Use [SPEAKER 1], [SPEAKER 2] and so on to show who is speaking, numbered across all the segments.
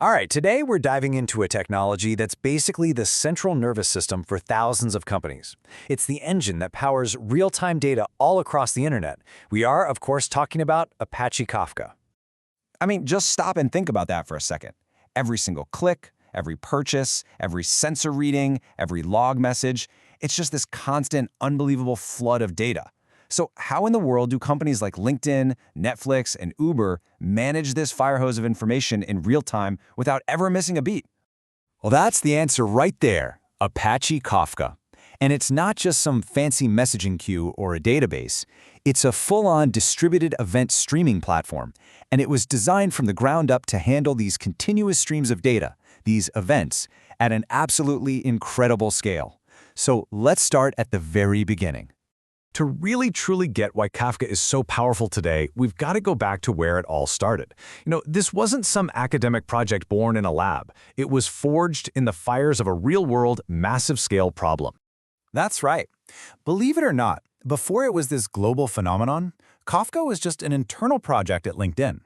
[SPEAKER 1] All right, today we're diving into a technology that's basically the central nervous system for thousands of companies. It's the engine that powers real-time data all across the internet. We are, of course, talking about Apache Kafka.
[SPEAKER 2] I mean, just stop and think about that for a second. Every single click, every purchase, every sensor reading, every log message, it's just this constant, unbelievable flood of data. So how in the world do companies like LinkedIn, Netflix, and Uber manage this fire hose of information in real time without ever missing a beat?
[SPEAKER 1] Well, that's the answer right there, Apache Kafka. And it's not just some fancy messaging queue or a database. It's a full-on distributed event streaming platform, and it was designed from the ground up to handle these continuous streams of data, these events, at an absolutely incredible scale. So let's start at the very beginning. To really truly get why Kafka is so powerful today, we've got to go back to where it all started. This wasn't some academic project born in a lab. It was forged in the fires of a real-world, massive-scale problem. That's right. Believe it or not, before it was this global phenomenon, Kafka was just an internal project at LinkedIn.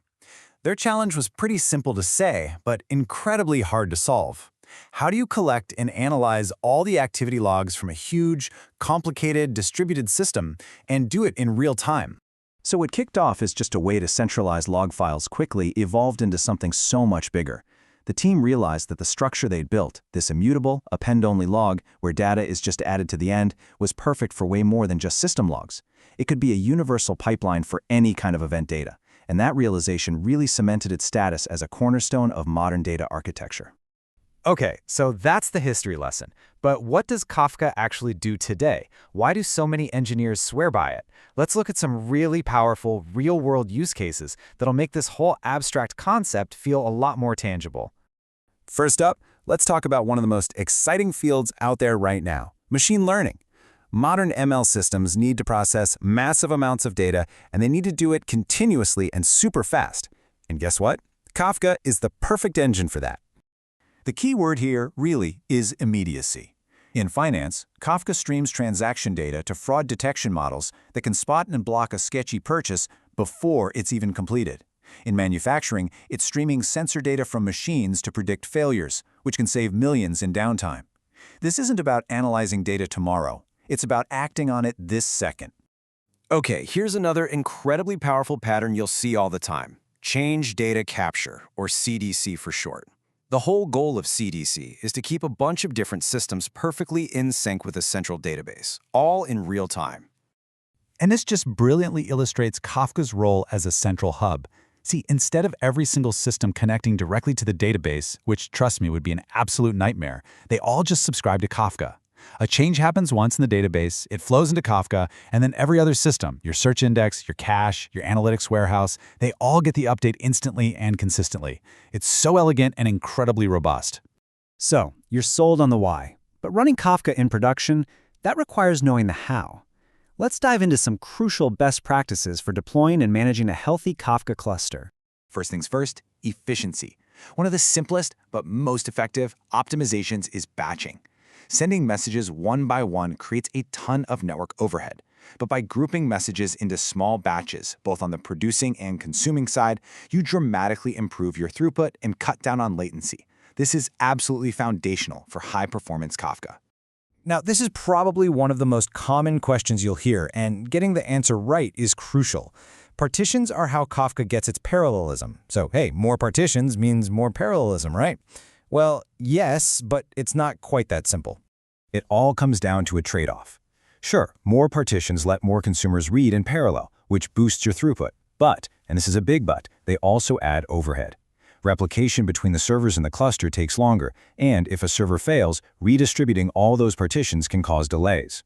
[SPEAKER 1] Their challenge was pretty simple to say, but incredibly hard to solve. How do you collect and analyze all the activity logs from a huge, complicated, distributed system and do it in real time? So what kicked off as just a way to centralize log files quickly evolved into something so much bigger. The team realized that the structure they'd built, this immutable, append-only log where data is just added to the end, was perfect for way more than just system logs. It could be a universal pipeline for any kind of event data, and that realization really cemented its status as a cornerstone of modern data architecture. Okay, so that's the history lesson. But what does Kafka actually do today? Why do so many engineers swear by it? Let's look at some really powerful, real-world use cases that'll make this whole abstract concept feel a lot more tangible. First up, let's talk about one of the most exciting fields out there right now, machine learning. Modern ML systems need to process massive amounts of data, and they need to do it continuously and super fast. And guess what? Kafka is the perfect engine for that. The key word here, really, is immediacy. In finance, Kafka streams transaction data to fraud detection models that can spot and block a sketchy purchase before it's even completed. In manufacturing, it's streaming sensor data from machines to predict failures, which can save millions in downtime. This isn't about analyzing data tomorrow. It's about acting on it this second.
[SPEAKER 2] Okay, here's another incredibly powerful pattern you'll see all the time. Change data capture, or CDC for short. The whole goal of CDC is to keep a bunch of different systems perfectly in sync with a central database, all in real time.
[SPEAKER 3] And this just brilliantly illustrates Kafka's role as a central hub. See, instead of every single system connecting directly to the database, which, trust me, would be an absolute nightmare, they all just subscribe to Kafka. A change happens once in the database, it flows into Kafka, and then every other system, your search index, your cache, your analytics warehouse, they all get the update instantly and consistently. It's so elegant and incredibly robust.
[SPEAKER 4] So, you're sold on the why. But running Kafka in production, that requires knowing the how. Let's dive into some crucial best practices for deploying and managing a healthy Kafka cluster.
[SPEAKER 2] First things first, efficiency. One of the simplest but most effective optimizations is batching. Sending messages one by one creates a ton of network overhead. But by grouping messages into small batches, both on the producing and consuming side, you dramatically improve your throughput and cut down on latency. This is absolutely foundational for high-performance Kafka.
[SPEAKER 1] Now, this is probably one of the most common questions you'll hear, and getting the answer right is crucial. Partitions are how Kafka gets its parallelism. So, hey, more partitions means more parallelism, right? Well, yes, but it's not quite that simple. It all comes down to a trade-off. Sure, more partitions let more consumers read in parallel, which boosts your throughput. But, and this is a big but, they also add overhead. Replication between the servers in the cluster takes longer, and if a server fails, redistributing all those partitions can cause delays.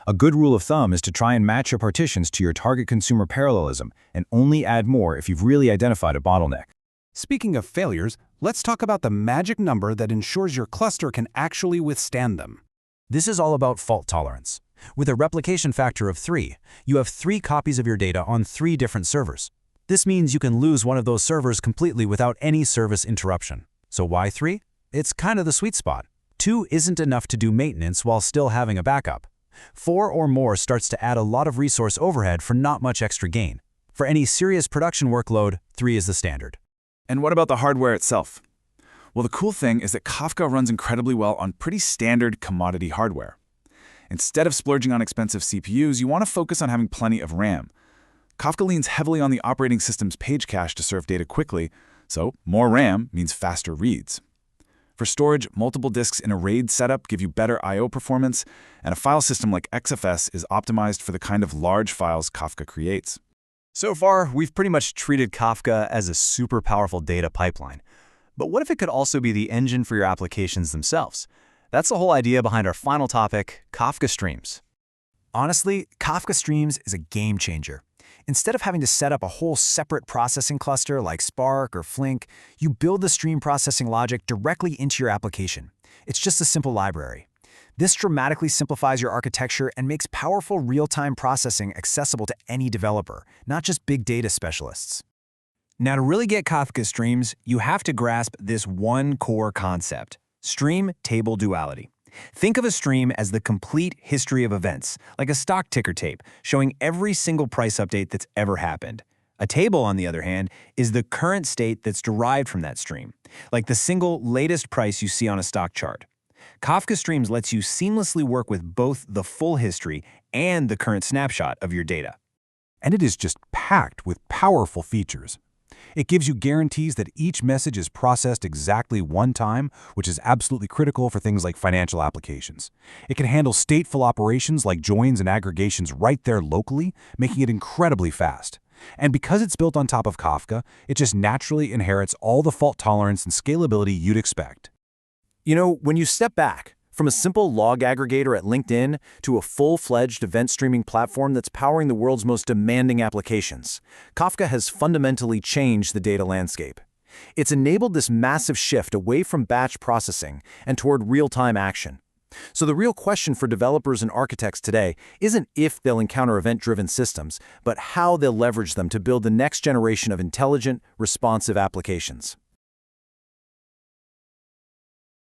[SPEAKER 1] A good rule of thumb is to try and match your partitions to your target consumer parallelism, and only add more if you've really identified a bottleneck.
[SPEAKER 3] Speaking of failures, let's talk about the magic number that ensures your cluster can actually withstand them.
[SPEAKER 5] This is all about fault tolerance. With a replication factor of 3, you have 3 copies of your data on 3 different servers. This means you can lose one of those servers completely without any service interruption. So why 3? It's kind of the sweet spot. 2 isn't enough to do maintenance while still having a backup. 4 or more starts to add a lot of resource overhead for not much extra gain. For any serious production workload, 3 is the standard.
[SPEAKER 6] And what about the hardware itself?
[SPEAKER 2] Well, the cool thing is that Kafka runs incredibly well on pretty standard commodity hardware. Instead of splurging on expensive CPUs, you want to focus on having plenty of RAM. Kafka leans heavily on the operating system's page cache to serve data quickly, so more RAM means faster reads. For storage, multiple disks in a RAID setup give you better I/O performance, and a file system like XFS is optimized for the kind of large files Kafka creates.
[SPEAKER 1] So far, we've pretty much treated Kafka as a super powerful data pipeline. But what if it could also be the engine for your applications themselves? That's the whole idea behind our final topic, Kafka Streams. Honestly, Kafka Streams is a game changer. Instead of having to set up a whole separate processing cluster like Spark or Flink, you build the stream processing logic directly into your application. It's just a simple library. This dramatically simplifies your architecture and makes powerful real-time processing accessible to any developer, not just big data specialists. Now, to really get Kafka Streams, you have to grasp this one core concept: stream table duality. Think of a stream as the complete history of events, like a stock ticker tape, showing every single price update that's ever happened. A table, on the other hand, is the current state that's derived from that stream, like the single latest price you see on a stock chart. Kafka Streams lets you seamlessly work with both the full history and the current snapshot of your data.
[SPEAKER 3] And it is just packed with powerful features. It gives you guarantees that each message is processed exactly one time, which is absolutely critical for things like financial applications. It can handle stateful operations like joins and aggregations right there locally, making it incredibly fast. And because it's built on top of Kafka, it just naturally inherits all the fault tolerance and scalability you'd expect.
[SPEAKER 1] You know, when you step back, from a simple log aggregator at LinkedIn to a full-fledged event streaming platform that's powering the world's most demanding applications, Kafka has fundamentally changed the data landscape. It's enabled this massive shift away from batch processing and toward real-time action. So the real question for developers and architects today isn't if they'll encounter event-driven systems, but how they'll leverage them to build the next generation of intelligent, responsive applications.